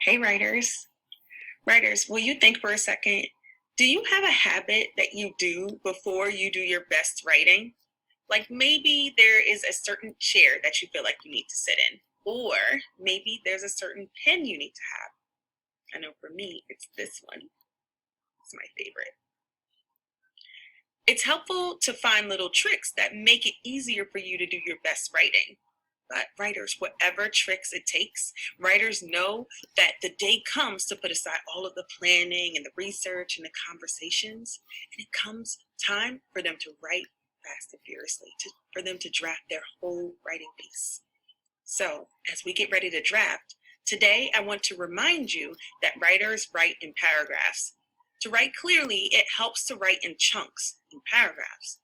Hey, writers. Writers, will you think for a second? Do you have a habit that you do before you do your best writing? Like maybe there is a certain chair that you feel like you need to sit in, or maybe there's a certain pen you need to have. I know for me, it's this one. It's my favorite. It's helpful to find little tricks that make it easier for you to do your best writing. But writers, whatever tricks it takes, writers know that the day comes to put aside all of the planning and the research and the conversations, and it comes time for them to write fast and furiously, for them to draft their whole writing piece. So, as we get ready to draft, today I want to remind you that writers write in paragraphs. To write clearly, it helps to write in chunks, in paragraphs.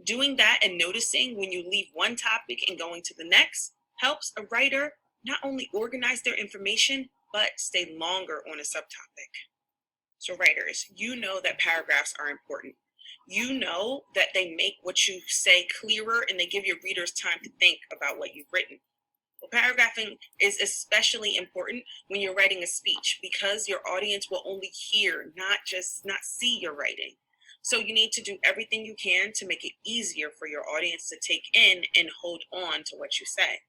Doing that and noticing when you leave one topic and going to the next helps a writer not only organize their information, but stay longer on a subtopic. So, writers, you know that paragraphs are important. You know that they make what you say clearer and they give your readers time to think about what you've written. Well, paragraphing is especially important when you're writing a speech because your audience will only hear, not see your writing. So you need to do everything you can to make it easier for your audience to take in and hold on to what you say.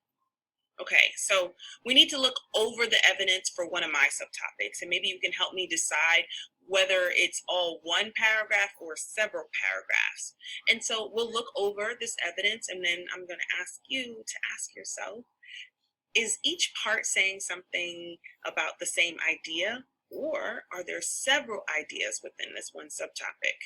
Okay, so we need to look over the evidence for one of my subtopics, and maybe you can help me decide whether it's all one paragraph or several paragraphs. And so we'll look over this evidence, and then I'm going to ask you to ask yourself, is each part saying something about the same idea, or are there several ideas within this one subtopic?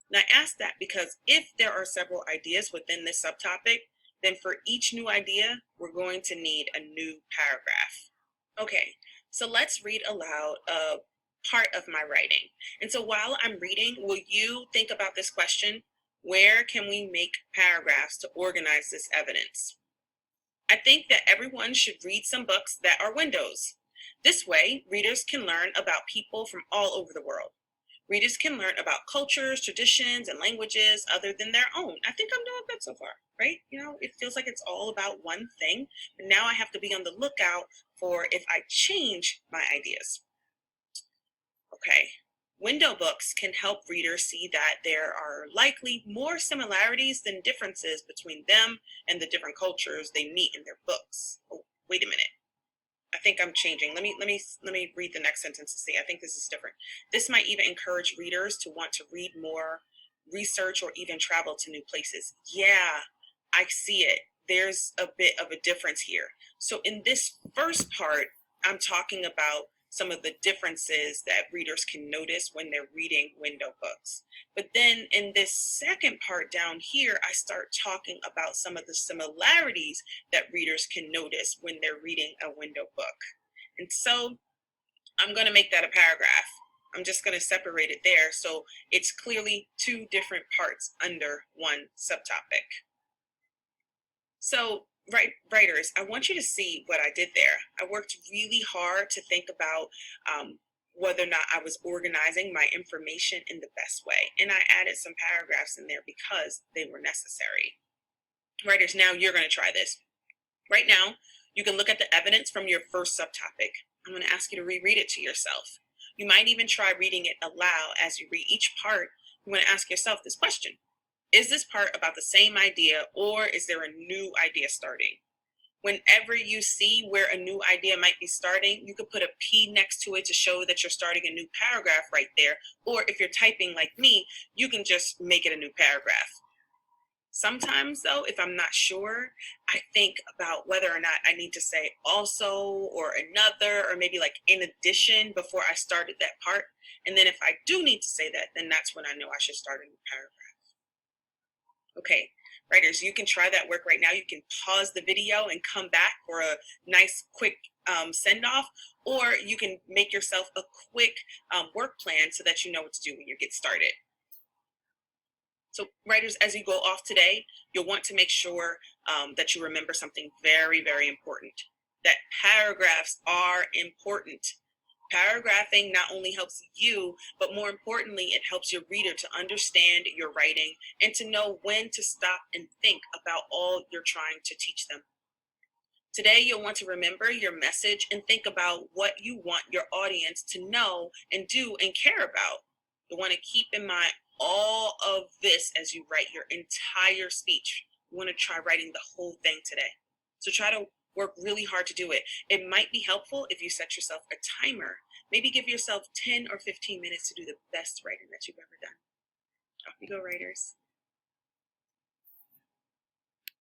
And I ask that because if there are several ideas within this subtopic, then for each new idea, we're going to need a new paragraph. Okay, so let's read aloud a part of my writing. And so while I'm reading, will you think about this question? Where can we make paragraphs to organize this evidence? I think that everyone should read some books that are windows. This way, readers can learn about people from all over the world. Readers can learn about cultures, traditions, and languages other than their own. I think I'm doing good so far, right? It feels like it's all about one thing, but now I have to be on the lookout for if I change my ideas. Okay. Window books can help readers see that there are likely more similarities than differences between them and the different cultures they meet in their books. Oh, wait a minute. I think I'm changing. Let me read the next sentence to see. I think this is different. This might even encourage readers to want to read more, research, or even travel to new places. Yeah, I see it. There's a bit of a difference here. So in this first part, I'm talking about some of the differences that readers can notice when they're reading window books. But then in this second part down here, I start talking about some of the similarities that readers can notice when they're reading a window book. And so I'm going to make that a paragraph. I'm just going to separate it there so it's clearly two different parts under one subtopic. So, writers, I want you to see what I did there. I worked really hard to think about whether or not I was organizing my information in the best way. And I added some paragraphs in there because they were necessary. Writers, now you're going to try this. Right now, you can look at the evidence from your first subtopic. I'm going to ask you to reread it to yourself. You might even try reading it aloud as you read each part. You want to ask yourself this question. Is this part about the same idea, or is there a new idea starting? Whenever you see where a new idea might be starting, you could put a P next to it to show that you're starting a new paragraph right there. Or if you're typing like me, you can just make it a new paragraph. Sometimes, though, if I'm not sure, I think about whether or not I need to say also or another or maybe like in addition before I started that part. And then if I do need to say that, then that's when I know I should start a new paragraph. Okay, writers, you can try that work right now. You can pause the video and come back for a nice quick send off, or you can make yourself a quick work plan so that you know what to do when you get started. So writers, as you go off today, you'll want to make sure that you remember something very, very important, that paragraphs are important. Paragraphing not only helps you, but more importantly, it helps your reader to understand your writing and to know when to stop and think about all you're trying to teach them. Today, you'll want to remember your message and think about what you want your audience to know and do and care about. You want to keep in mind all of this as you write your entire speech. You want to try writing the whole thing today. So try to work really hard to do it. It might be helpful if you set yourself a timer. Maybe give yourself 10 or 15 minutes to do the best writing that you've ever done. Off you go, writers.